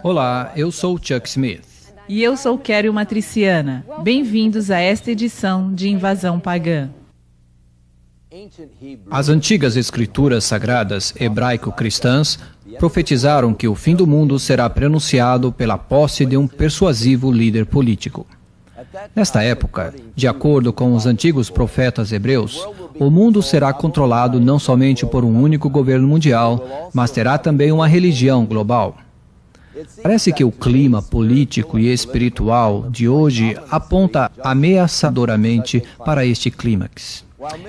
Olá, eu sou Chuck Smith. E eu sou Carol Matriciana. Bem-vindos a esta edição de Invasão Pagã. As antigas escrituras sagradas hebraico-cristãs profetizaram que o fim do mundo será prenunciado pela posse de um persuasivo líder político. Nesta época, de acordo com os antigos profetas hebreus, o mundo será controlado não somente por um único governo mundial, mas terá também uma religião global. Parece que o clima político e espiritual de hoje aponta ameaçadoramente para este clímax.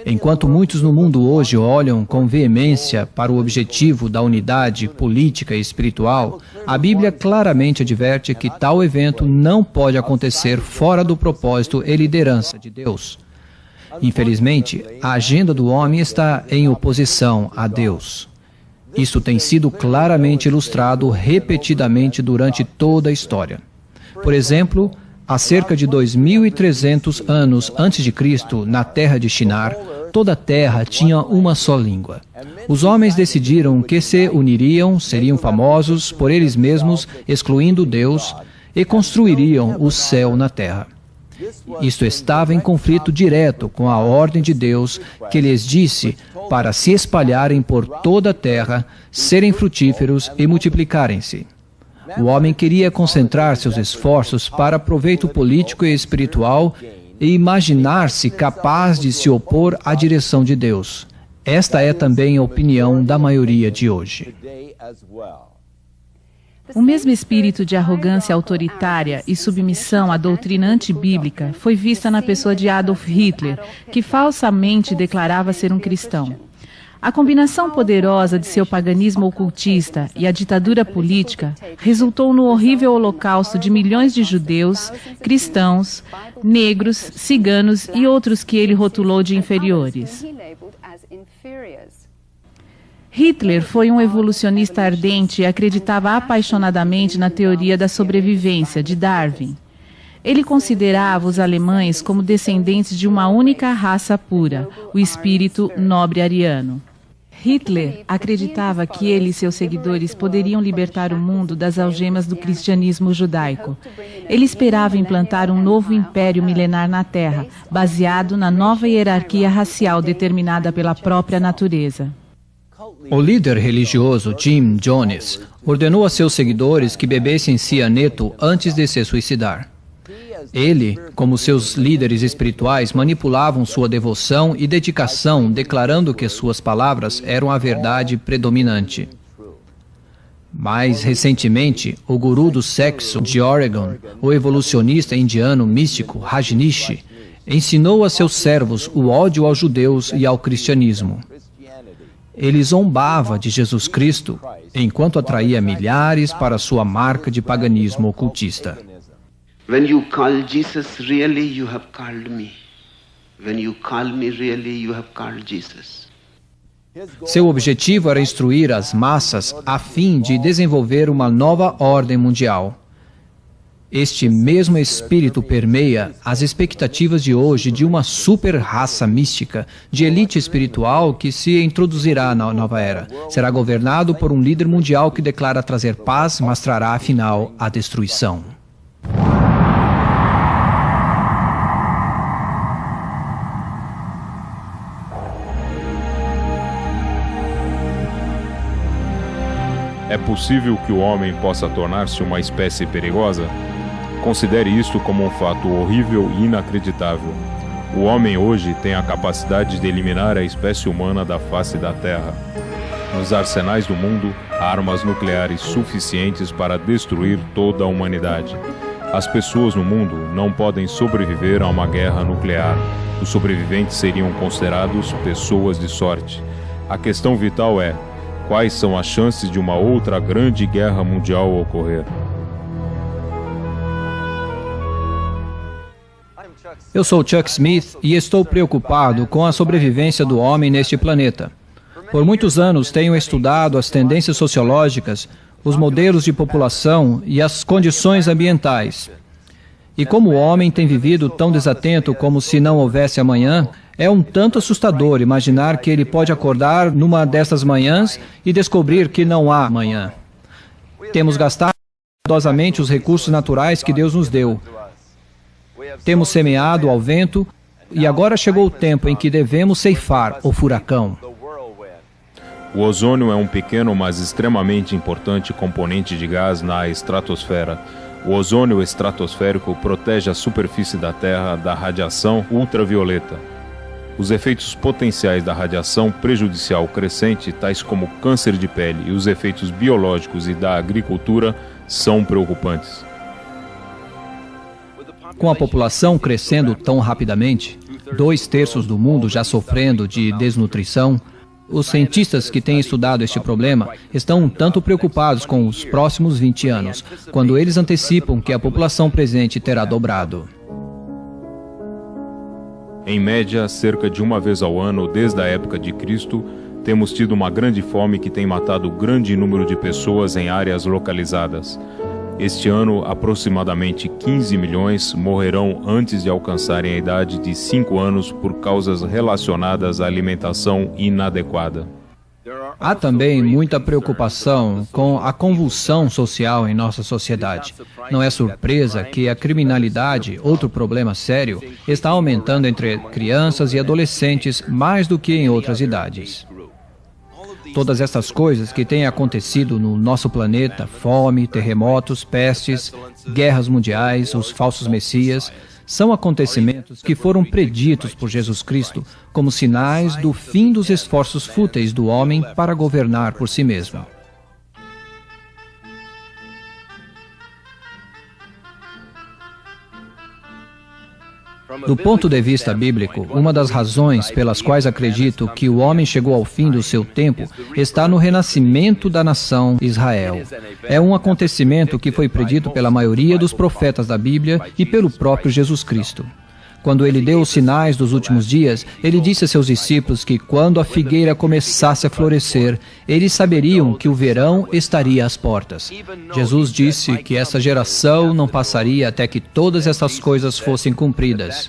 Enquanto muitos no mundo hoje olham com veemência para o objetivo da unidade política e espiritual, a Bíblia claramente adverte que tal evento não pode acontecer fora do propósito e liderança de Deus. Infelizmente, a agenda do homem está em oposição a Deus. Isso tem sido claramente ilustrado repetidamente durante toda a história. Por exemplo, há cerca de 2.300 anos antes de Cristo, na terra de Shinar, toda a terra tinha uma só língua. Os homens decidiram que se uniriam, seriam famosos por eles mesmos, excluindo Deus, e construiriam o céu na terra. Isto estava em conflito direto com a ordem de Deus, que lhes disse para se espalharem por toda a terra, serem frutíferos e multiplicarem-se. O homem queria concentrar seus esforços para proveito político e espiritual e imaginar-se capaz de se opor à direção de Deus. Esta é também a opinião da maioria de hoje. O mesmo espírito de arrogância autoritária e submissão à doutrina antibíblica foi vista na pessoa de Adolf Hitler, que falsamente declarava ser um cristão. A combinação poderosa de seu paganismo ocultista e a ditadura política resultou no horrível holocausto de milhões de judeus, cristãos, negros, ciganos e outros que ele rotulou de inferiores. Hitler foi um evolucionista ardente e acreditava apaixonadamente na teoria da sobrevivência de Darwin. Ele considerava os alemães como descendentes de uma única raça pura, o espírito nobre ariano. Hitler acreditava que ele e seus seguidores poderiam libertar o mundo das algemas do cristianismo judaico. Ele esperava implantar um novo império milenar na Terra, baseado na nova hierarquia racial determinada pela própria natureza. O líder religioso Jim Jones ordenou a seus seguidores que bebessem cianeto antes de se suicidar. Ele, como seus líderes espirituais, manipulavam sua devoção e dedicação, declarando que suas palavras eram a verdade predominante. Mais recentemente, o guru do sexo de Oregon, o evolucionista indiano místico Rajneesh, ensinou a seus servos o ódio aos judeus e ao cristianismo. Ele zombava de Jesus Cristo, enquanto atraía milhares para sua marca de paganismo ocultista. When you call Jesus, really you have called me. When you call me, really you have called Jesus. Seu objetivo era instruir as massas a fim de desenvolver uma nova ordem mundial. Este mesmo espírito permeia as expectativas de hoje de uma super-raça mística, de elite espiritual que se introduzirá na nova era. Será governado por um líder mundial que declara trazer paz, mas trará, afinal, a destruição. É possível que o homem possa tornar-se uma espécie perigosa? Considere isto como um fato horrível e inacreditável. O homem hoje tem a capacidade de eliminar a espécie humana da face da Terra. Nos arsenais do mundo, há armas nucleares suficientes para destruir toda a humanidade. As pessoas no mundo não podem sobreviver a uma guerra nuclear. Os sobreviventes seriam considerados pessoas de sorte. A questão vital é: quais são as chances de uma outra grande guerra mundial ocorrer? Eu sou Chuck Smith e estou preocupado com a sobrevivência do homem neste planeta. Por muitos anos tenho estudado as tendências sociológicas, os modelos de população e as condições ambientais. E como o homem tem vivido tão desatento como se não houvesse amanhã, é um tanto assustador imaginar que ele pode acordar numa dessas manhãs e descobrir que não há amanhã. Temos gastado cuidadosamente os recursos naturais que Deus nos deu. Temos semeado ao vento e agora chegou o tempo em que devemos ceifar o furacão. O ozônio é um pequeno, mas extremamente importante componente de gás na estratosfera. O ozônio estratosférico protege a superfície da Terra da radiação ultravioleta. Os efeitos potenciais da radiação prejudicial crescente, tais como câncer de pele, e os efeitos biológicos e da agricultura são preocupantes. Com a população crescendo tão rapidamente, 2/3 do mundo já sofrendo de desnutrição, os cientistas que têm estudado este problema estão um tanto preocupados com os próximos 20 anos, quando eles antecipam que a população presente terá dobrado. Em média, cerca de uma vez ao ano, desde a época de Cristo, temos tido uma grande fome que tem matado grande número de pessoas em áreas localizadas. Este ano, aproximadamente 15 milhões morrerão antes de alcançarem a idade de 5 anos por causas relacionadas à alimentação inadequada. Há também muita preocupação com a convulsão social em nossa sociedade. Não é surpresa que a criminalidade, outro problema sério, está aumentando entre crianças e adolescentes mais do que em outras idades. Todas essas coisas que têm acontecido no nosso planeta, fome, terremotos, pestes, guerras mundiais, os falsos messias, são acontecimentos que foram preditos por Jesus Cristo como sinais do fim dos esforços fúteis do homem para governar por si mesmo. Do ponto de vista bíblico, uma das razões pelas quais acredito que o homem chegou ao fim do seu tempo está no renascimento da nação Israel. É um acontecimento que foi predito pela maioria dos profetas da Bíblia e pelo próprio Jesus Cristo. Quando ele deu os sinais dos últimos dias, ele disse a seus discípulos que quando a figueira começasse a florescer, eles saberiam que o verão estaria às portas. Jesus disse que essa geração não passaria até que todas essas coisas fossem cumpridas.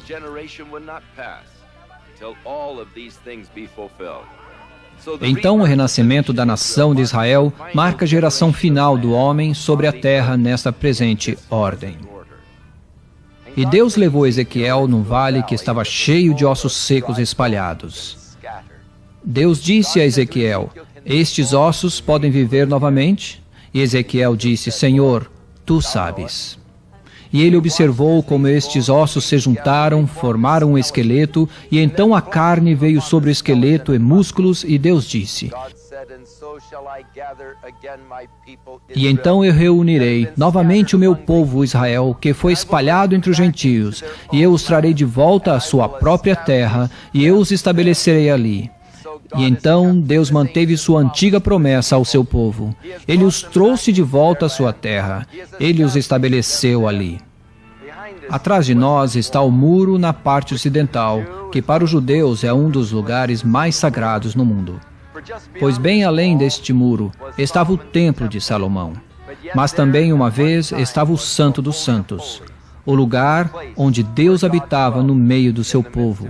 Então, o renascimento da nação de Israel marca a geração final do homem sobre a terra nesta presente ordem. E Deus levou Ezequiel num vale que estava cheio de ossos secos espalhados. Deus disse a Ezequiel: estes ossos podem viver novamente? E Ezequiel disse: Senhor, tu sabes. E ele observou como estes ossos se juntaram, formaram um esqueleto, e então a carne veio sobre o esqueleto e músculos, e Deus disse: e então eu reunirei novamente o meu povo Israel, que foi espalhado entre os gentios, e eu os trarei de volta à sua própria terra, e eu os estabelecerei ali. E então Deus manteve sua antiga promessa ao seu povo. Ele os trouxe de volta à sua terra. Ele os estabeleceu ali. Atrás de nós está o muro na parte ocidental, que para os judeus é um dos lugares mais sagrados no mundo. Pois bem além deste muro estava o templo de Salomão. Mas também uma vez estava o Santo dos Santos, o lugar onde Deus habitava no meio do seu povo.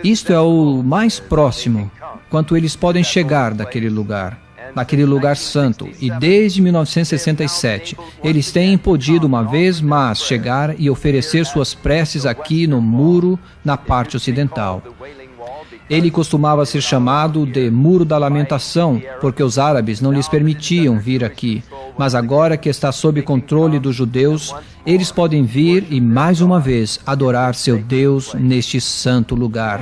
Isto é o mais próximo quanto eles podem chegar daquele lugar santo. E desde 1967, eles têm podido uma vez mais chegar e oferecer suas preces aqui no muro na parte ocidental. Ele costumava ser chamado de Muro da Lamentação, porque os árabes não lhes permitiam vir aqui. Mas agora que está sob controle dos judeus, eles podem vir e, mais uma vez, adorar seu Deus neste santo lugar.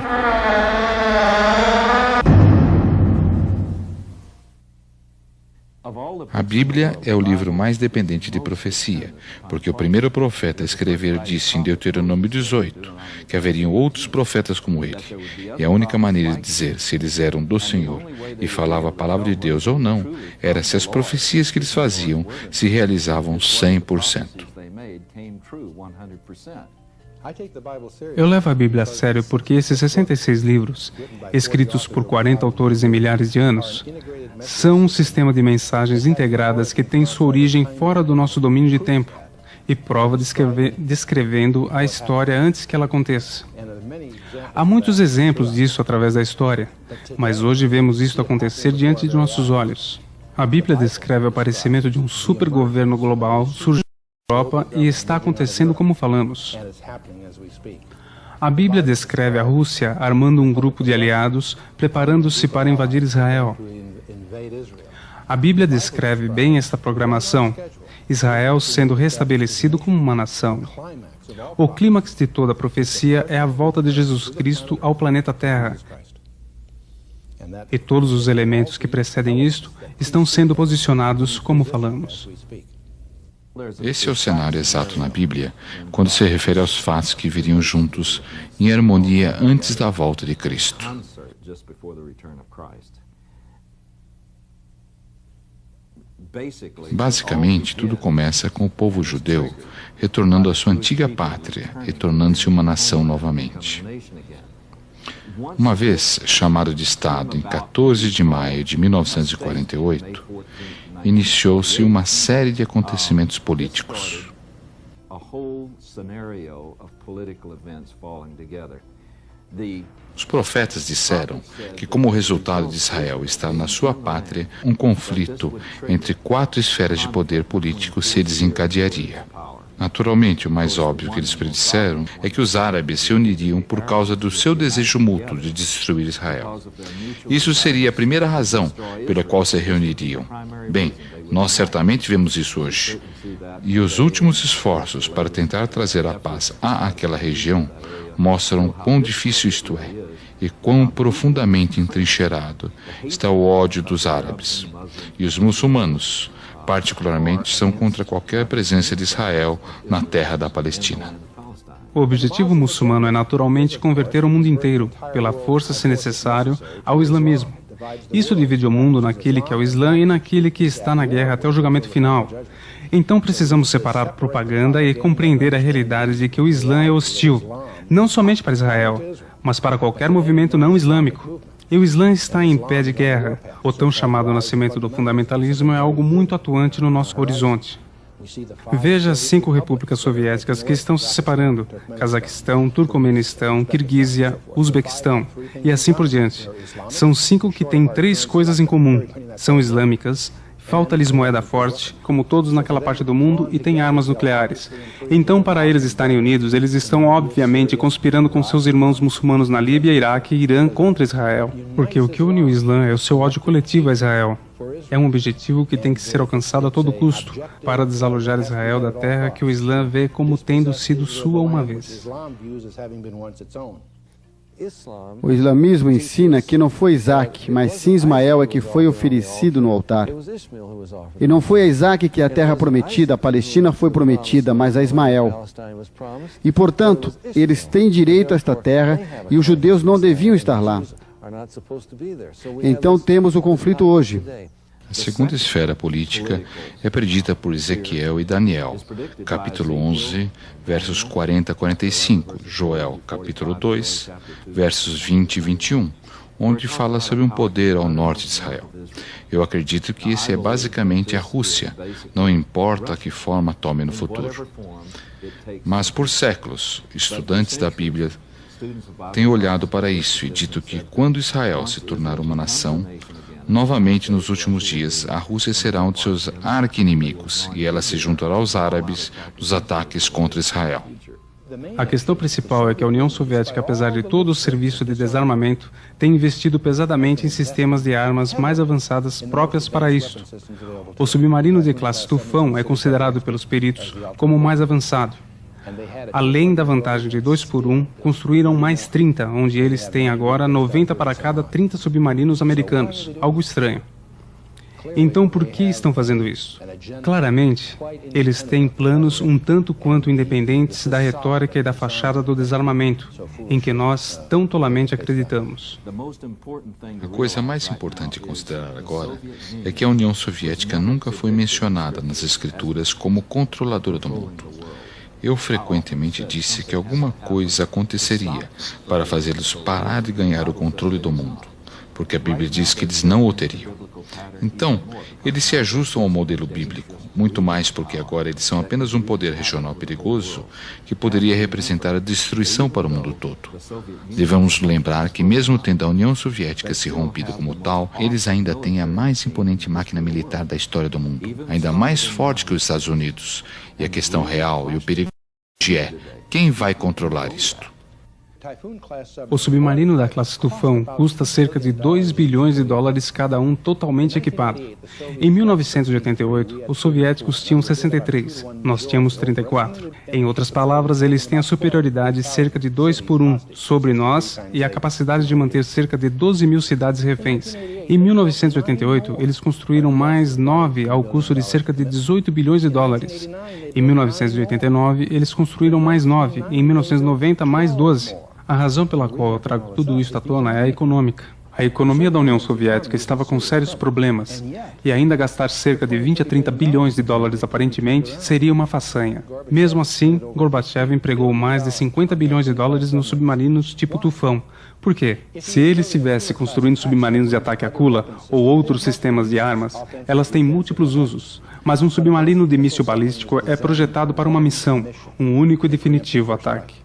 A Bíblia é o livro mais dependente de profecia, porque o primeiro profeta a escrever disse em Deuteronômio 18 que haveriam outros profetas como ele. E a única maneira de dizer se eles eram do Senhor e falavam a palavra de Deus ou não, era se as profecias que eles faziam se realizavam 100%. Eu levo a Bíblia a sério porque esses 66 livros, escritos por 40 autores em milhares de anos, são um sistema de mensagens integradas que tem sua origem fora do nosso domínio de tempo e prova descrevendo a história antes que ela aconteça. Há muitos exemplos disso através da história, mas hoje vemos isso acontecer diante de nossos olhos. A Bíblia descreve o aparecimento de um supergoverno global surgindo na Europa e está acontecendo como falamos. A Bíblia descreve a Rússia armando um grupo de aliados, preparando-se para invadir Israel. A Bíblia descreve bem esta programação, Israel sendo restabelecido como uma nação. O clímax de toda a profecia é a volta de Jesus Cristo ao planeta Terra. E todos os elementos que precedem isto estão sendo posicionados como falamos. Esse é o cenário exato na Bíblia, quando se refere aos fatos que viriam juntos, em harmonia antes da volta de Cristo. Basicamente, tudo começa com o povo judeu retornando à sua antiga pátria e tornando-se uma nação novamente. Uma vez chamado de Estado em 14 de maio de 1948, iniciou-se uma série de acontecimentos políticos. Os profetas disseram que, como resultado de Israel estar na sua pátria, um conflito entre 4 esferas de poder político se desencadearia. Naturalmente, o mais óbvio que eles predisseram é que os árabes se uniriam por causa do seu desejo mútuo de destruir Israel. Isso seria a primeira razão pela qual se reuniriam. Bem, nós certamente vemos isso hoje. E os últimos esforços para tentar trazer a paz àquela região mostram quão difícil isto é e quão profundamente entrincheirado está o ódio dos árabes. E os muçulmanos, particularmente, são contra qualquer presença de Israel na terra da Palestina. O objetivo muçulmano é naturalmente converter o mundo inteiro, pela força se necessário, ao islamismo. Isso divide o mundo naquele que é o Islã e naquele que está na guerra até o julgamento final. Então precisamos separar propaganda e compreender a realidade de que o Islã é hostil, não somente para Israel, mas para qualquer movimento não islâmico. E o Islã está em pé de guerra. O tão chamado nascimento do fundamentalismo é algo muito atuante no nosso horizonte. Veja as 5 repúblicas soviéticas que estão se separando: Cazaquistão, Turcomenistão, Quirguízia, Uzbequistão e assim por diante. São 5 que têm 3 coisas em comum. São islâmicas, falta-lhes moeda forte, como todos naquela parte do mundo, e têm armas nucleares. Então, para eles estarem unidos, eles estão obviamente conspirando com seus irmãos muçulmanos na Líbia, Iraque e Irã contra Israel. Porque o que une o Islã é o seu ódio coletivo a Israel. É um objetivo que tem que ser alcançado a todo custo, para desalojar Israel da terra que o Islã vê como tendo sido sua uma vez. O islamismo ensina que não foi Isaac, mas sim Ismael é que foi oferecido no altar. E não foi a Isaac que a terra prometida, a Palestina foi prometida, mas a Ismael. E, portanto, eles têm direito a esta terra e os judeus não deviam estar lá. Então temos o conflito hoje. A segunda esfera política é predita por Ezequiel e Daniel, capítulo 11, versos 40 a 45, Joel, capítulo 2, versos 20 e 21, onde fala sobre um poder ao norte de Israel. Eu acredito que esse é basicamente a Rússia, não importa que forma tome no futuro. Mas por séculos, estudantes da Bíblia têm olhado para isso e dito que quando Israel se tornar uma nação, novamente, nos últimos dias, a Rússia será um de seus arqui-inimigos e ela se juntará aos árabes nos ataques contra Israel. A questão principal é que a União Soviética, apesar de todo o serviço de desarmamento, tem investido pesadamente em sistemas de armas mais avançadas próprias para isto. O submarino de classe Tufão é considerado pelos peritos como o mais avançado. Além da vantagem de 2 por 1, construíram mais 30, onde eles têm agora 90 para cada 30 submarinos americanos. Algo estranho. Então, por que estão fazendo isso? Claramente, eles têm planos um tanto quanto independentes da retórica e da fachada do desarmamento, em que nós tão tolamente acreditamos. A coisa mais importante a considerar agora é que a União Soviética nunca foi mencionada nas Escrituras como controladora do mundo. Eu frequentemente disse que alguma coisa aconteceria para fazê-los parar de ganhar o controle do mundo, porque a Bíblia diz que eles não o teriam. Então, eles se ajustam ao modelo bíblico, muito mais porque agora eles são apenas um poder regional perigoso que poderia representar a destruição para o mundo todo. Devemos lembrar que mesmo tendo a União Soviética se rompido como tal, eles ainda têm a mais imponente máquina militar da história do mundo, ainda mais forte que os Estados Unidos. E a questão real e o perigo é: quem vai controlar isto? O submarino da classe Tufão custa cerca de 2 bilhões de dólares cada um, totalmente equipado. Em 1988, os soviéticos tinham 63, nós tínhamos 34. Em outras palavras, eles têm a superioridade cerca de 2-1 sobre nós e a capacidade de manter cerca de 12 mil cidades reféns. Em 1988, eles construíram mais 9 ao custo de cerca de 18 bilhões de dólares. Em 1989, eles construíram mais 9, em 1990, mais 12. A razão pela qual eu trago tudo isso à tona é a econômica. A economia da União Soviética estava com sérios problemas, e ainda gastar cerca de 20 a 30 bilhões de dólares aparentemente seria uma façanha. Mesmo assim, Gorbachev empregou mais de 50 bilhões de dólares nos submarinos tipo Tufão. Por quê? Se ele estivesse construindo submarinos de ataque à Kula ou outros sistemas de armas, elas têm múltiplos usos. Mas um submarino de míssil balístico é projetado para uma missão, um único e definitivo ataque.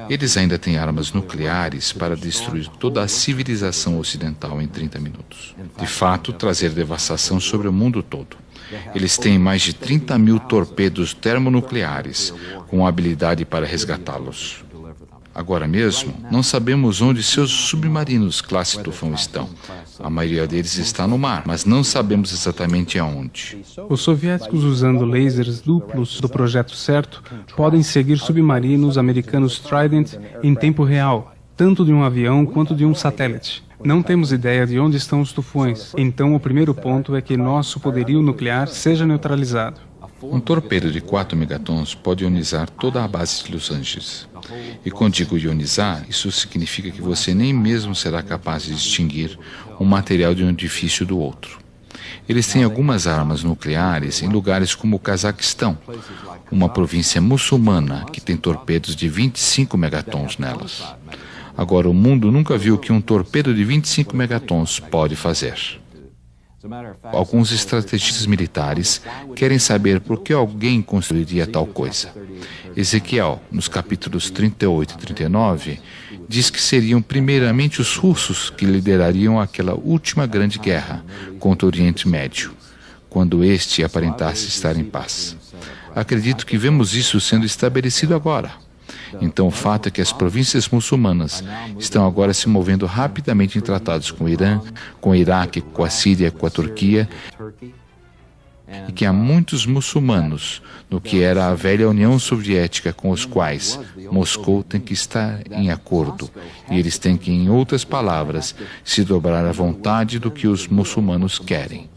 Eles ainda têm armas nucleares para destruir toda a civilização ocidental em 30 minutos. De fato, trazer devastação sobre o mundo todo. Eles têm mais de 30 mil torpedos termonucleares, com habilidade para resgatá-los. Agora mesmo, não sabemos onde seus submarinos classe Tufão estão. A maioria deles está no mar, mas não sabemos exatamente aonde. Os soviéticos, usando lasers duplos do projeto certo, podem seguir submarinos americanos Trident em tempo real, tanto de um avião quanto de um satélite. Não temos ideia de onde estão os tufões, então o primeiro ponto é que nosso poderio nuclear seja neutralizado. Um torpedo de 4 megatons pode ionizar toda a base de Los Angeles. E quando digo ionizar, isso significa que você nem mesmo será capaz de distinguir um material de um edifício do outro. Eles têm algumas armas nucleares em lugares como o Cazaquistão, uma província muçulmana que tem torpedos de 25 megatons nelas. Agora, o mundo nunca viu o que um torpedo de 25 megatons pode fazer. Alguns estrategistas militares querem saber por que alguém construiria tal coisa. Ezequiel, nos capítulos 38 e 39, diz que seriam primeiramente os russos que liderariam aquela última grande guerra contra o Oriente Médio, quando este aparentasse estar em paz. Acredito que vemos isso sendo estabelecido agora. Então, o fato é que as províncias muçulmanas estão agora se movendo rapidamente em tratados com o Irã, com o Iraque, com a Síria, com a Turquia, e que há muitos muçulmanos no que era a velha União Soviética com os quais Moscou tem que estar em acordo, e eles têm que, em outras palavras, se dobrar à vontade do que os muçulmanos querem.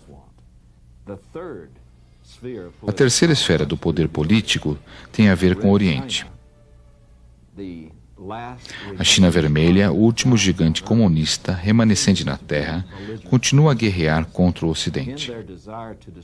A terceira esfera do poder político tem a ver com o Oriente. A China Vermelha, o último gigante comunista remanescente na Terra, continua a guerrear contra o Ocidente.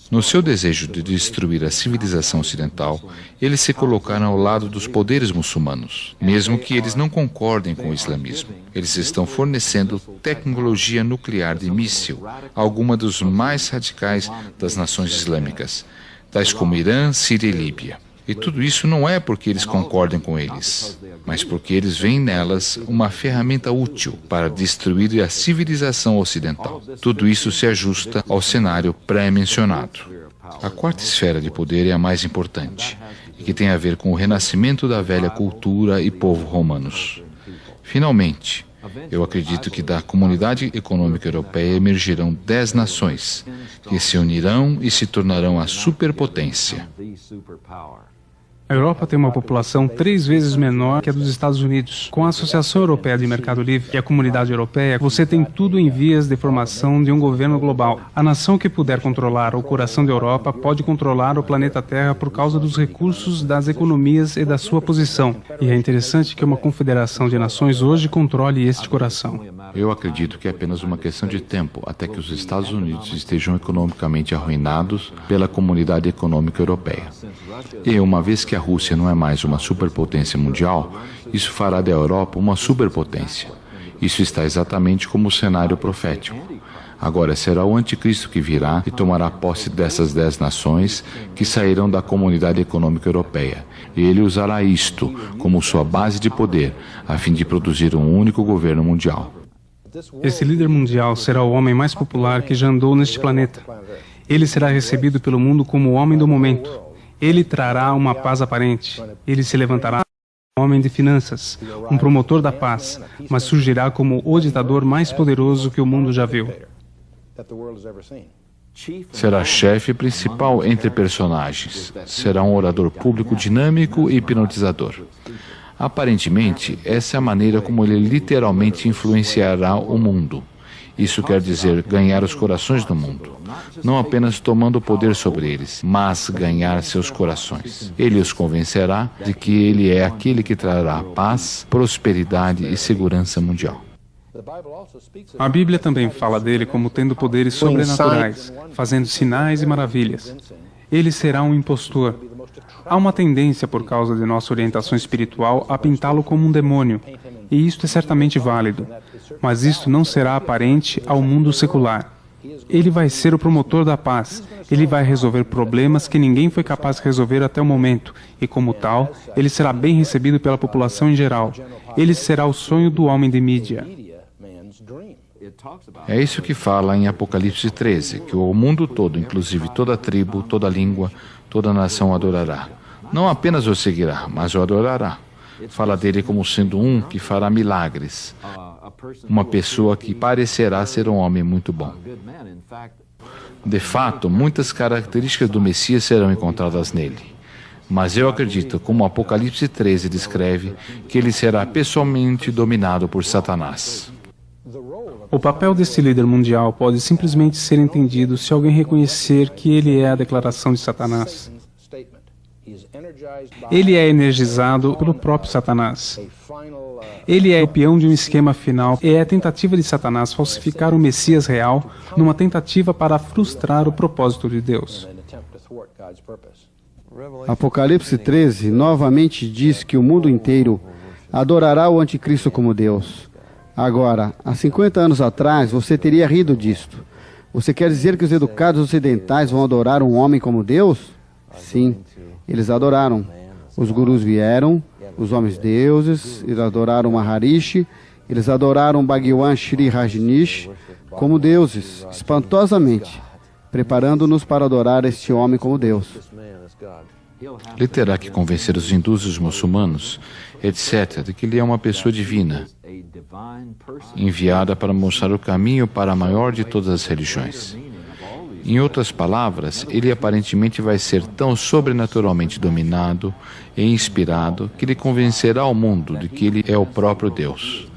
No seu desejo de destruir a civilização ocidental, eles se colocaram ao lado dos poderes muçulmanos, mesmo que eles não concordem com o islamismo. Eles estão fornecendo tecnologia nuclear de míssil a alguma dos mais radicais das nações islâmicas, tais como Irã, Síria e Líbia. E tudo isso não é porque eles concordem com eles, mas porque eles veem nelas uma ferramenta útil para destruir a civilização ocidental. Tudo isso se ajusta ao cenário pré-mencionado. A quarta esfera de poder é a mais importante, e que tem a ver com o renascimento da velha cultura e povo romanos. Finalmente, eu acredito que da Comunidade Econômica Europeia emergirão 10 nações, que se unirão e se tornarão a superpotência. A Europa tem uma população 3 vezes menor que a dos Estados Unidos. Com a Associação Europeia de Mercado Livre e a Comunidade Europeia, você tem tudo em vias de formação de um governo global. A nação que puder controlar o coração da Europa pode controlar o planeta Terra por causa dos recursos, das economias e da sua posição. E é interessante que uma confederação de nações hoje controle este coração. Eu acredito que é apenas uma questão de tempo até que os Estados Unidos estejam economicamente arruinados pela Comunidade Econômica Europeia. E uma vez que a Rússia não é mais uma superpotência mundial, isso fará da Europa uma superpotência. Isso está exatamente como o cenário profético. Agora será o anticristo que virá e tomará posse dessas 10 nações que sairão da Comunidade Econômica Europeia. E ele usará isto como sua base de poder, a fim de produzir um único governo mundial. Esse líder mundial será o homem mais popular que já andou neste planeta. Ele será recebido pelo mundo como o homem do momento. Ele trará uma paz aparente. Ele se levantará como um homem de finanças, um promotor da paz, mas surgirá como o ditador mais poderoso que o mundo já viu. Será chefe principal entre personagens. Será um orador público dinâmico e hipnotizador. Aparentemente, essa é a maneira como ele literalmente influenciará o mundo. Isso quer dizer ganhar os corações do mundo. Não apenas tomando o poder sobre eles, mas ganhar seus corações. Ele os convencerá de que ele é aquele que trará paz, prosperidade e segurança mundial. A Bíblia também fala dele como tendo poderes sobrenaturais, fazendo sinais e maravilhas. Ele será um impostor. Há uma tendência, por causa de nossa orientação espiritual, a pintá-lo como um demônio, e isto é certamente válido. Mas isto não será aparente ao mundo secular. Ele vai ser o promotor da paz. Ele vai resolver problemas que ninguém foi capaz de resolver até o momento, e como tal, ele será bem recebido pela população em geral. Ele será o sonho do homem de mídia. É isso que fala em Apocalipse 13, que o mundo todo, inclusive toda tribo, toda língua, toda nação o adorará. Não apenas o seguirá, mas o adorará. Fala dele como sendo um que fará milagres. Uma pessoa que parecerá ser um homem muito bom. De fato, muitas características do Messias serão encontradas nele. Mas eu acredito, como Apocalipse 13 descreve, que ele será pessoalmente dominado por Satanás. O papel desse líder mundial pode simplesmente ser entendido se alguém reconhecer que ele é a declaração de Satanás. Ele é energizado pelo próprio Satanás. Ele é o peão de um esquema final e é a tentativa de Satanás falsificar o Messias real numa tentativa para frustrar o propósito de Deus. Apocalipse 13 novamente diz que o mundo inteiro adorará o anticristo como Deus. Agora, há 50 anos atrás, você teria rido disto. Você quer dizer que os educados ocidentais vão adorar um homem como Deus? Sim, eles adoraram. Os gurus vieram, os homens deuses, eles adoraram Maharishi, eles adoraram Bhagwan Sri Rajneesh como deuses, espantosamente, preparando-nos para adorar este homem como Deus. Ele terá que convencer os hindus e os muçulmanos, etc., de que ele é uma pessoa divina, enviada para mostrar o caminho para a maior de todas as religiões. Em outras palavras, ele aparentemente vai ser tão sobrenaturalmente dominado e inspirado que ele convencerá o mundo de que ele é o próprio Deus.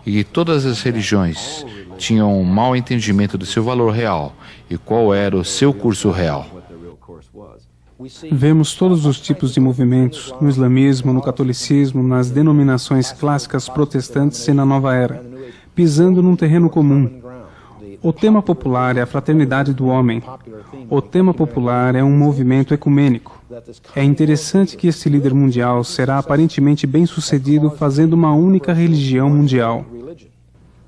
E que todas as religiões tinham um mau entendimento do seu valor real e qual era o seu curso real. Vemos todos os tipos de movimentos, no islamismo, no catolicismo, nas denominações clássicas protestantes e na nova era, pisando num terreno comum. O tema popular é a fraternidade do homem. O tema popular é um movimento ecumênico. É interessante que este líder mundial será aparentemente bem-sucedido fazendo uma única religião mundial.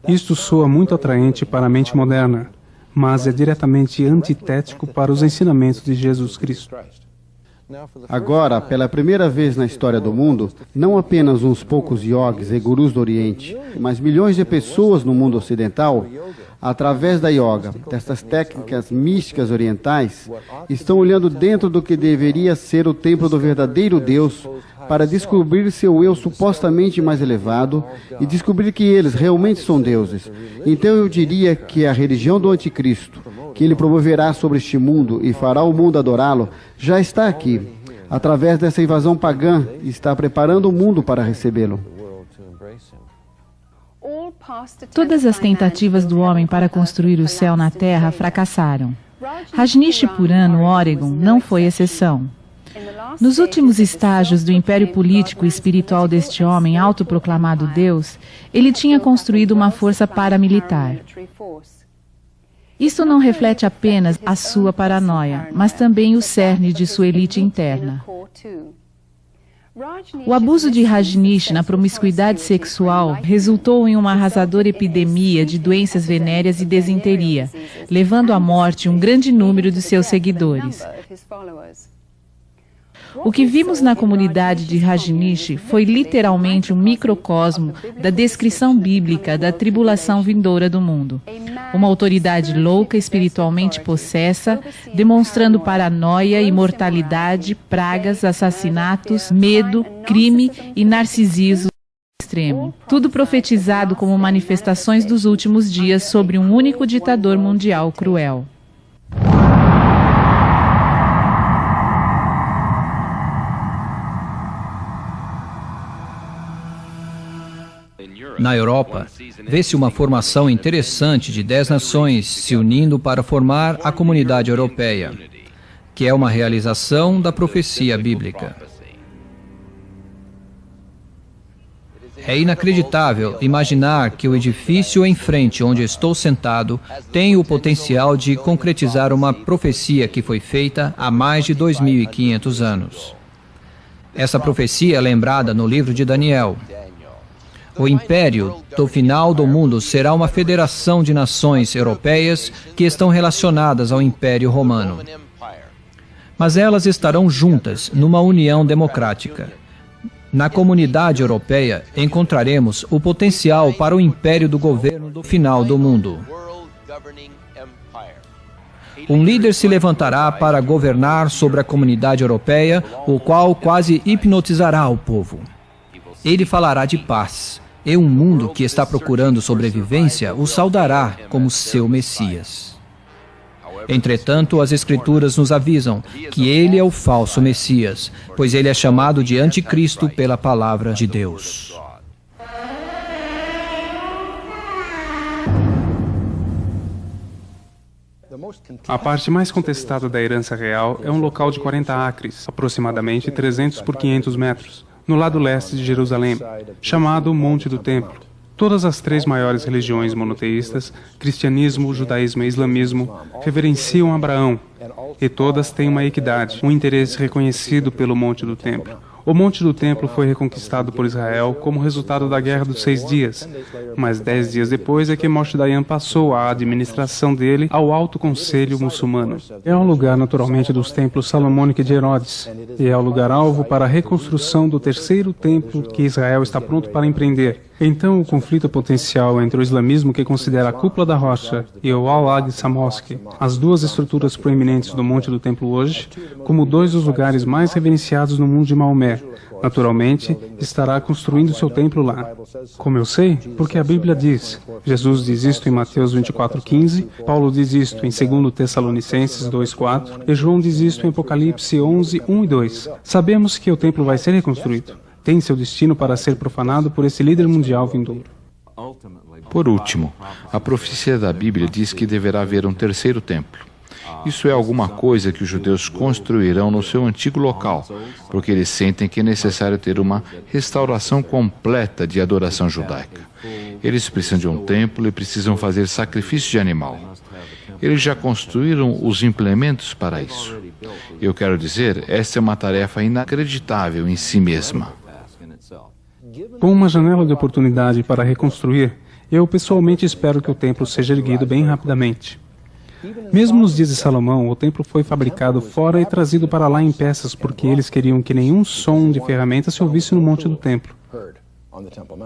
Isto soa muito atraente para a mente moderna, mas é diretamente antitético para os ensinamentos de Jesus Cristo. Agora, pela primeira vez na história do mundo, não apenas uns poucos yogis e gurus do Oriente, mas milhões de pessoas no mundo ocidental, através da yoga, destas técnicas místicas orientais, estão olhando dentro do que deveria ser o templo do verdadeiro Deus para descobrir seu eu supostamente mais elevado e descobrir que eles realmente são deuses. Então eu diria que a religião do anticristo, que ele promoverá sobre este mundo e fará o mundo adorá-lo, já está aqui. Através dessa invasão pagã, está preparando o mundo para recebê-lo. Todas as tentativas do homem para construir o céu na terra fracassaram. Rajneeshpuram, no Oregon, não foi exceção. Nos últimos estágios do império político e espiritual deste homem autoproclamado Deus, ele tinha construído uma força paramilitar. Isso não reflete apenas a sua paranoia, mas também o cerne de sua elite interna. O abuso de Rajneesh na promiscuidade sexual resultou em uma arrasadora epidemia de doenças venéreas e desinteria, levando à morte um grande número de seus seguidores. O que vimos na comunidade de Rajneesh foi literalmente um microcosmo da descrição bíblica da tribulação vindoura do mundo. Uma autoridade louca, espiritualmente possessa, demonstrando paranoia, imortalidade, pragas, assassinatos, medo, crime e narcisismo extremo. Tudo profetizado como manifestações dos últimos dias sobre um único ditador mundial cruel. Na Europa, vê-se uma formação interessante de 10 nações se unindo para formar a Comunidade Europeia, que é uma realização da profecia bíblica. É inacreditável imaginar que o edifício em frente onde estou sentado tem o potencial de concretizar uma profecia que foi feita há mais de 2.500 anos. Essa profecia é lembrada no livro de Daniel. O império do final do mundo será uma federação de nações europeias que estão relacionadas ao Império Romano. Mas elas estarão juntas numa união democrática. Na comunidade europeia encontraremos o potencial para o império do governo do final do mundo. Um líder se levantará para governar sobre a comunidade europeia, o qual quase hipnotizará o povo. Ele falará de paz. E um mundo que está procurando sobrevivência o saudará como seu Messias. Entretanto, as Escrituras nos avisam que ele é o falso Messias, pois ele é chamado de Anticristo pela palavra de Deus. A parte mais contestada da herança real é um local de 40 acres, aproximadamente 300 por 500 metros. No lado leste de Jerusalém, chamado Monte do Templo. Todas as 3 maiores religiões monoteístas, cristianismo, judaísmo e islamismo, reverenciam Abraão, e todas têm uma equidade, um interesse reconhecido pelo Monte do Templo. O Monte do Templo foi reconquistado por Israel como resultado da Guerra dos 6 Dias, mas 10 dias depois é que Moshe Dayan passou a administração dele ao Alto Conselho Muçulmano. É o lugar naturalmente dos templos Salomônico e de Herodes, e é o lugar-alvo para a reconstrução do 3º templo que Israel está pronto para empreender. Então, o conflito potencial entre o islamismo, que considera a cúpula da rocha, e o Al-Aqsa Mosque, as 2 estruturas proeminentes do Monte do Templo hoje, como 2 dos lugares mais reverenciados no mundo de Maomé, naturalmente, estará construindo seu templo lá. Como eu sei? Porque a Bíblia diz. Jesus diz isto em Mateus 24:15, Paulo diz isto em 2 Tessalonicenses 2:4, e João diz isto em Apocalipse 11:1 e 2. Sabemos que o templo vai ser reconstruído. Tem seu destino para ser profanado por esse líder mundial vindouro. Por último, a profecia da Bíblia diz que deverá haver um 3º templo. Isso é alguma coisa que os judeus construirão no seu antigo local, porque eles sentem que é necessário ter uma restauração completa de adoração judaica. Eles precisam de um templo e precisam fazer sacrifício de animal. Eles já construíram os implementos para isso. Eu quero dizer, esta é uma tarefa inacreditável em si mesma. Com uma janela de oportunidade para reconstruir, eu pessoalmente espero que o templo seja erguido bem rapidamente. Mesmo nos dias de Salomão, o templo foi fabricado fora e trazido para lá em peças porque eles queriam que nenhum som de ferramenta se ouvisse no monte do templo.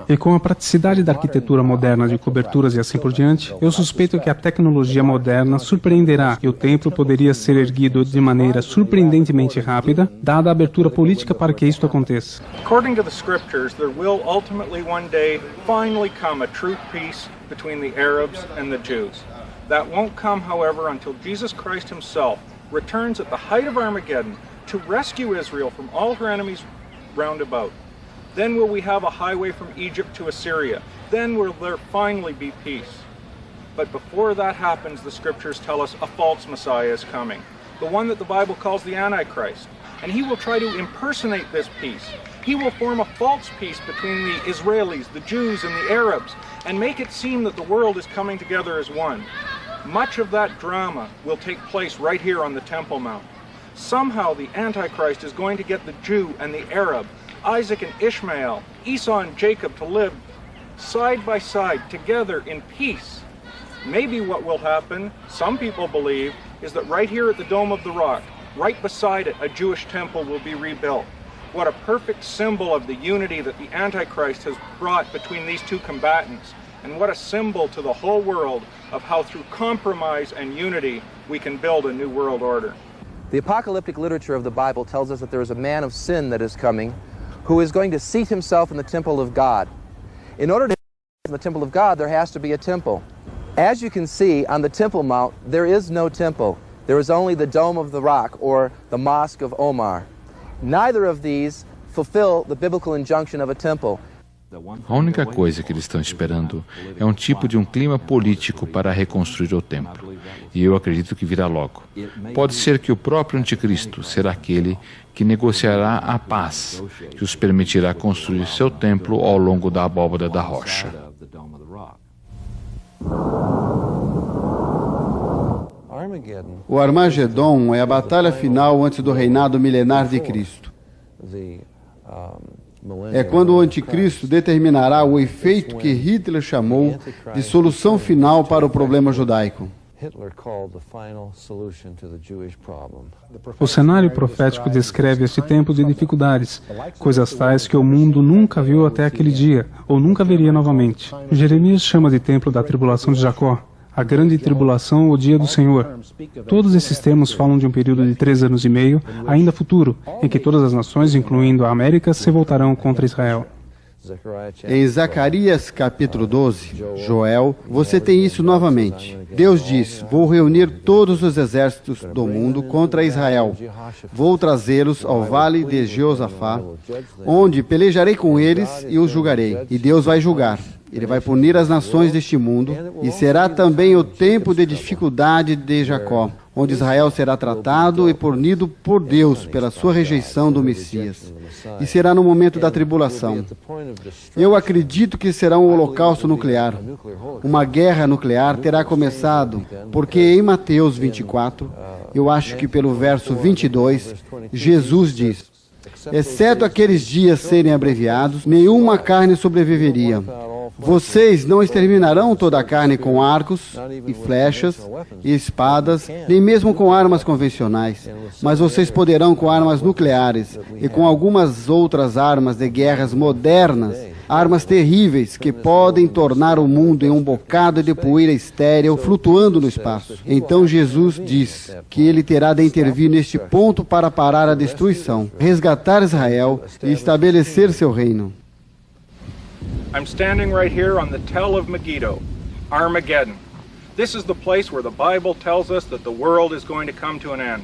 E com a praticidade da arquitetura moderna de coberturas e assim por diante, eu suspeito que a tecnologia moderna surpreenderá e o templo poderia ser erguido de maneira surpreendentemente rápida, dada a abertura política para que isto aconteça. According to the scriptures, there will ultimately one day finally come a true peace between the Arabs and the Jews. That won't come, however, until Jesus Christ himself returns at the height of Armageddon to rescue Israel from all her enemies round about. Then will we have a highway from Egypt to Assyria. Then will there finally be peace. But before that happens, the scriptures tell us a false Messiah is coming, the one that the Bible calls the Antichrist. And he will try to impersonate this peace. He will form a false peace between the Israelis, the Jews, and the Arabs, and make it seem that the world is coming together as one. Much of that drama will take place right here on the Temple Mount. Somehow the Antichrist is going to get the Jew and the Arab Isaac and Ishmael, Esau and Jacob to live side by side together in peace. Maybe what will happen, some people believe, is that right here at the Dome of the Rock, right beside it, a Jewish temple will be rebuilt. What a perfect symbol of the unity that the Antichrist has brought between these two combatants. And what a symbol to the whole world of how through compromise and unity we can build a new world order. The apocalyptic literature of the Bible tells us that there is a man of sin that is coming who is going to seat himself in the temple of God. In order to in the temple of God, there has to be a temple. As you can see, on the Temple Mount, there is no temple. There is only the Dome of the Rock, or the Mosque of Omar. Neither of these fulfill the biblical injunction of a temple. A única coisa que eles estão esperando é um tipo de um clima político para reconstruir o templo. E eu acredito que virá logo. Pode ser que o próprio anticristo será aquele que negociará a paz, que os permitirá construir seu templo ao longo da abóbada da rocha. O Armagedon é a batalha final antes do reinado milenar de Cristo. É quando o anticristo determinará o efeito que Hitler chamou de solução final para o problema judaico. O cenário profético descreve este tempo de dificuldades, coisas tais que o mundo nunca viu até aquele dia, ou nunca veria novamente. Jeremias chama de templo da tribulação de Jacó, a grande tribulação, o dia do Senhor. Todos esses termos falam de um período de 3 anos e meio, ainda futuro, em que todas as nações, incluindo a América, se voltarão contra Israel. Em Zacarias capítulo 12, Joel, você tem isso novamente. Deus diz: vou reunir todos os exércitos do mundo contra Israel. Vou trazê-los ao vale de Jeosafá, onde pelejarei com eles e os julgarei. E Deus vai julgar. Ele vai punir as nações deste mundo, e será também o tempo de dificuldade de Jacó, onde Israel será tratado e punido por Deus pela sua rejeição do Messias. E será no momento da tribulação. Eu acredito que será um holocausto nuclear. Uma guerra nuclear terá começado, porque em Mateus 24, eu acho que pelo verso 22, Jesus diz: exceto aqueles dias serem abreviados, nenhuma carne sobreviveria. Vocês não exterminarão toda a carne com arcos e flechas e espadas, nem mesmo com armas convencionais, mas vocês poderão com armas nucleares e com algumas outras armas de guerras modernas, armas terríveis que podem tornar o mundo em um bocado de poeira estéril flutuando no espaço. Então Jesus diz que ele terá de intervir neste ponto para parar a destruição, resgatar Israel e estabelecer seu reino. I'm standing right here on the Tell of Megiddo, Armageddon. This is the place where the Bible tells us that the world is going to come to an end.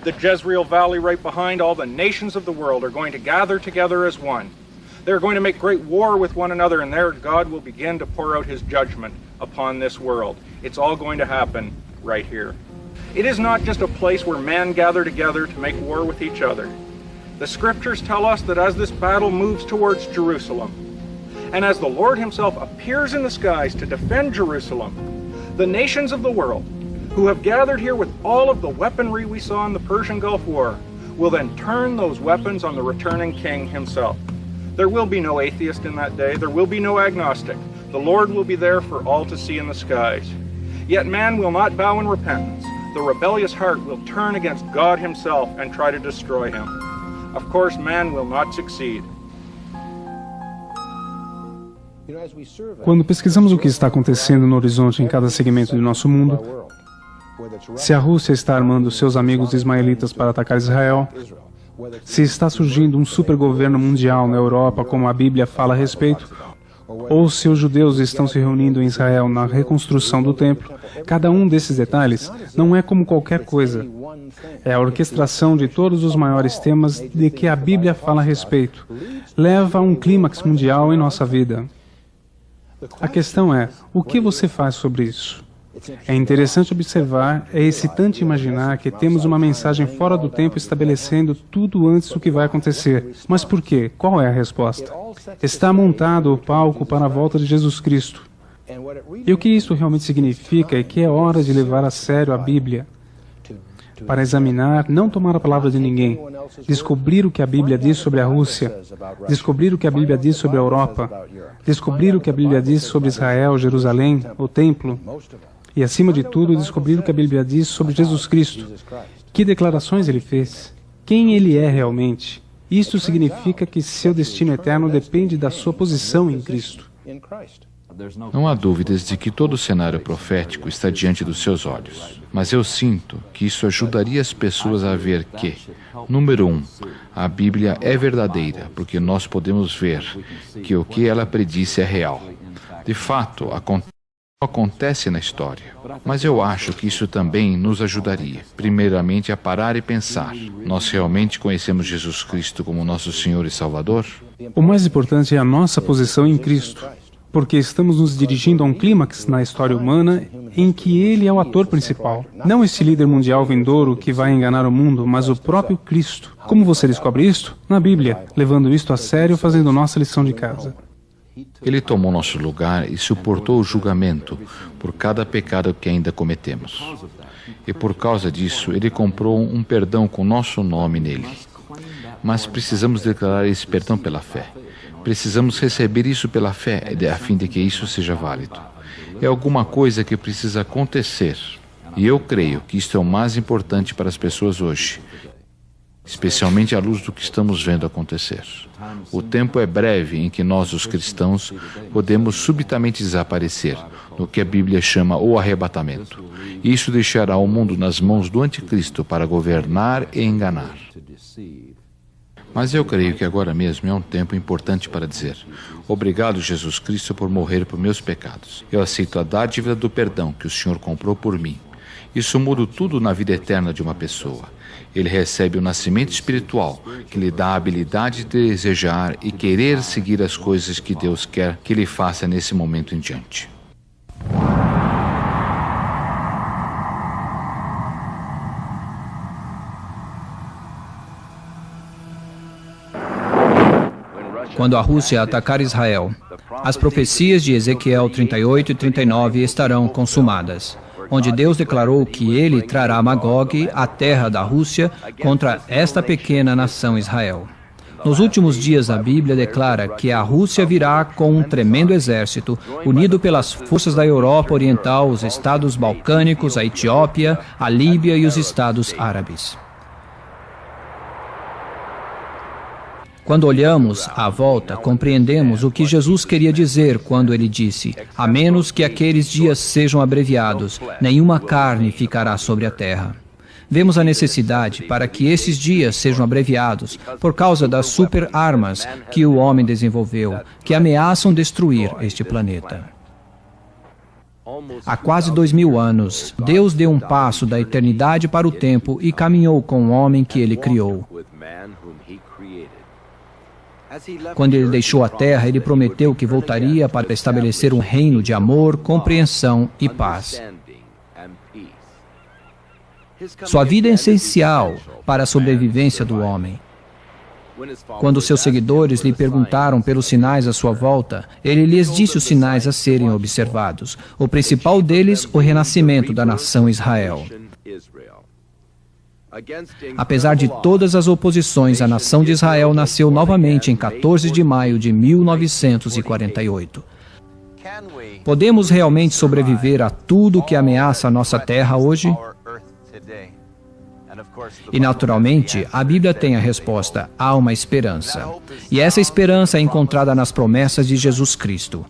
The Jezreel Valley right behind, all the nations of the world are going to gather together as one. They're going to make great war with one another, and there God will begin to pour out his judgment upon this world. It's all going to happen right here. It is not just a place where men gather together to make war with each other. The scriptures tell us that as this battle moves towards Jerusalem, and as the Lord himself appears in the skies to defend Jerusalem, the nations of the world, who have gathered here with all of the weaponry we saw in the Persian Gulf War, will then turn those weapons on the returning king himself. There will be no atheist in that day. There will be no agnostic. The Lord will be there for all to see in the skies. Yet man will not bow in repentance. The rebellious heart will turn against God himself and try to destroy him. Of course, man will not succeed. Quando pesquisamos o que está acontecendo no horizonte em cada segmento de nosso mundo, se a Rússia está armando seus amigos ismaelitas para atacar Israel, se está surgindo um supergoverno mundial na Europa, como a Bíblia fala a respeito, ou se os judeus estão se reunindo em Israel na reconstrução do templo, cada um desses detalhes não é como qualquer coisa. É a orquestração de todos os maiores temas de que a Bíblia fala a respeito. Leva a um clímax mundial em nossa vida. A questão é, o que você faz sobre isso? É interessante observar, é excitante imaginar que temos uma mensagem fora do tempo estabelecendo tudo antes do que vai acontecer. Mas por quê? Qual é a resposta? Está montado o palco para a volta de Jesus Cristo. E o que isso realmente significa é que é hora de levar a sério a Bíblia. para examinar, não tomar a palavra de ninguém, descobrir o que a Bíblia diz sobre a Rússia, descobrir o que a Bíblia diz sobre a Europa, descobrir o que a Bíblia diz sobre Israel, Jerusalém, o templo, e, acima de tudo, descobrir o que a Bíblia diz sobre Jesus Cristo. Que declarações ele fez? Quem ele é realmente? Isto significa que seu destino eterno depende da sua posição em Cristo. Não há dúvidas de que todo o cenário profético está diante dos seus olhos. Mas eu sinto que isso ajudaria as pessoas a ver que, número 1, a Bíblia é verdadeira, porque nós podemos ver que o que ela predisse é real. De fato, acontece na história. Mas eu acho que isso também nos ajudaria, primeiramente, a parar e pensar: nós realmente conhecemos Jesus Cristo como nosso Senhor e Salvador? O mais importante é a nossa posição em Cristo, porque estamos nos dirigindo a um clímax na história humana em que ele é o ator principal. Não esse líder mundial vindouro que vai enganar o mundo, mas o próprio Cristo. Como você descobre isto? Na Bíblia, levando isto a sério, fazendo nossa lição de casa. Ele tomou nosso lugar e suportou o julgamento por cada pecado que ainda cometemos. E por causa disso, ele comprou um perdão com nosso nome nele. Mas precisamos declarar esse perdão pela fé. Precisamos receber isso pela fé, a fim de que isso seja válido. É alguma coisa que precisa acontecer. E eu creio que isto é o mais importante para as pessoas hoje, especialmente à luz do que estamos vendo acontecer. O tempo é breve em que nós, os cristãos, podemos subitamente desaparecer, no que a Bíblia chama o arrebatamento. Isso deixará o mundo nas mãos do anticristo para governar e enganar. Mas eu creio que agora mesmo é um tempo importante para dizer: obrigado, Jesus Cristo, por morrer por meus pecados. Eu aceito a dádiva do perdão que o Senhor comprou por mim. Isso muda tudo na vida eterna de uma pessoa. Ele recebe o nascimento espiritual, que lhe dá a habilidade de desejar e querer seguir as coisas que Deus quer que ele faça nesse momento em diante. Quando a Rússia atacar Israel, as profecias de Ezequiel 38 e 39 estarão consumadas, onde Deus declarou que ele trará Magog, a terra da Rússia, contra esta pequena nação Israel. Nos últimos dias, a Bíblia declara que a Rússia virá com um tremendo exército, unido pelas forças da Europa Oriental, os estados balcânicos, a Etiópia, a Líbia e os estados árabes. Quando olhamos à volta, compreendemos o que Jesus queria dizer quando ele disse: a menos que aqueles dias sejam abreviados, nenhuma carne ficará sobre a terra. Vemos a necessidade para que esses dias sejam abreviados por causa das super-armas que o homem desenvolveu, que ameaçam destruir este planeta. Há quase 2000 anos, Deus deu um passo da eternidade para o tempo e caminhou com o homem que ele criou. Quando ele deixou a terra, ele prometeu que voltaria para estabelecer um reino de amor, compreensão e paz. Sua vida é essencial para a sobrevivência do homem. Quando seus seguidores lhe perguntaram pelos sinais à sua volta, ele lhes disse os sinais a serem observados. O principal deles, o renascimento da nação Israel. Apesar de todas as oposições, a nação de Israel nasceu novamente em 14 de maio de 1948. Podemos realmente sobreviver a tudo que ameaça a nossa terra hoje? E, naturalmente, a Bíblia tem a resposta: há uma esperança. E essa esperança é encontrada nas promessas de Jesus Cristo.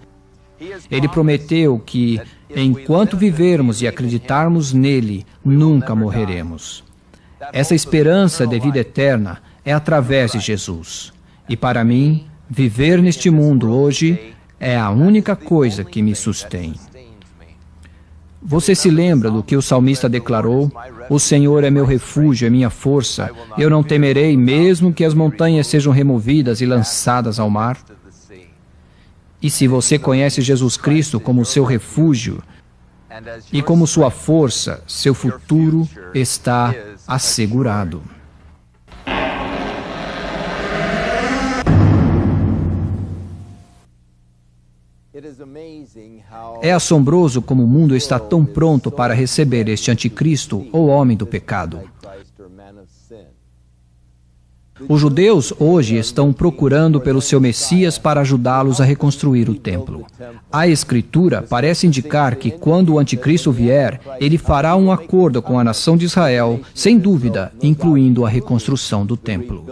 Ele prometeu que, enquanto vivermos e acreditarmos nele, nunca morreremos. Essa esperança de vida eterna é através de Jesus. E para mim, viver neste mundo hoje é a única coisa que me sustém. Você se lembra do que o salmista declarou? O Senhor é meu refúgio, é minha força. Eu não temerei, mesmo que as montanhas sejam removidas e lançadas ao mar. E se você conhece Jesus Cristo como seu refúgio e como sua força, seu futuro está assegurado. É assombroso como o mundo está tão pronto para receber este anticristo ou homem do pecado. Os judeus hoje estão procurando pelo seu Messias para ajudá-los a reconstruir o templo. A Escritura parece indicar que quando o anticristo vier, ele fará um acordo com a nação de Israel, sem dúvida, incluindo a reconstrução do templo.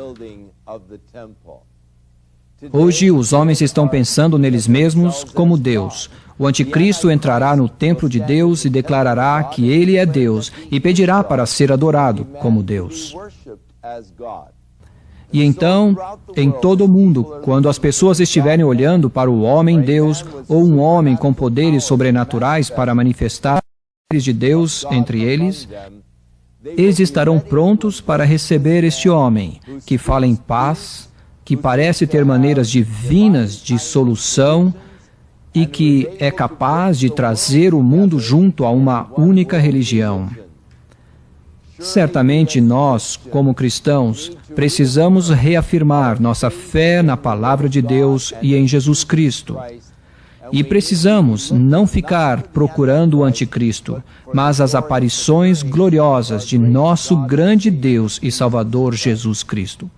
Hoje, os homens estão pensando neles mesmos como Deus. O anticristo entrará no templo de Deus e declarará que ele é Deus e pedirá para ser adorado como Deus. E então, em todo o mundo, quando as pessoas estiverem olhando para o homem-Deus ou um homem com poderes sobrenaturais para manifestar os poderes de Deus entre eles, eles estarão prontos para receber este homem, que fala em paz, que parece ter maneiras divinas de solução e que é capaz de trazer o mundo junto a uma única religião. Certamente nós, como cristãos, precisamos reafirmar nossa fé na Palavra de Deus e em Jesus Cristo. E precisamos não ficar procurando o anticristo, mas as aparições gloriosas de nosso grande Deus e Salvador Jesus Cristo.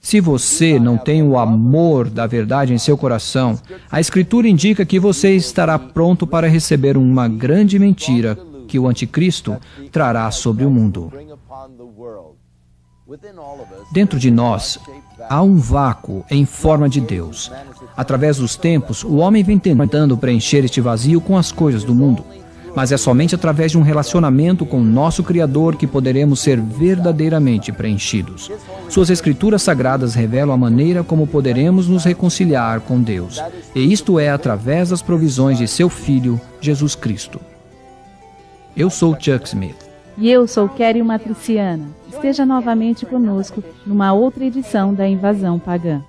Se você não tem o amor da verdade em seu coração, a Escritura indica que você estará pronto para receber uma grande mentira que o anticristo trará sobre o mundo. Dentro de nós, há um vácuo em forma de Deus. Através dos tempos, o homem vem tentando preencher este vazio com as coisas do mundo. Mas é somente através de um relacionamento com nosso Criador que poderemos ser verdadeiramente preenchidos. Suas Escrituras Sagradas revelam a maneira como poderemos nos reconciliar com Deus. E isto é através das provisões de seu Filho, Jesus Cristo. Eu sou Chuck Smith. E eu sou Kerry Matriciana. Esteja novamente conosco numa outra edição da Invasão Pagã.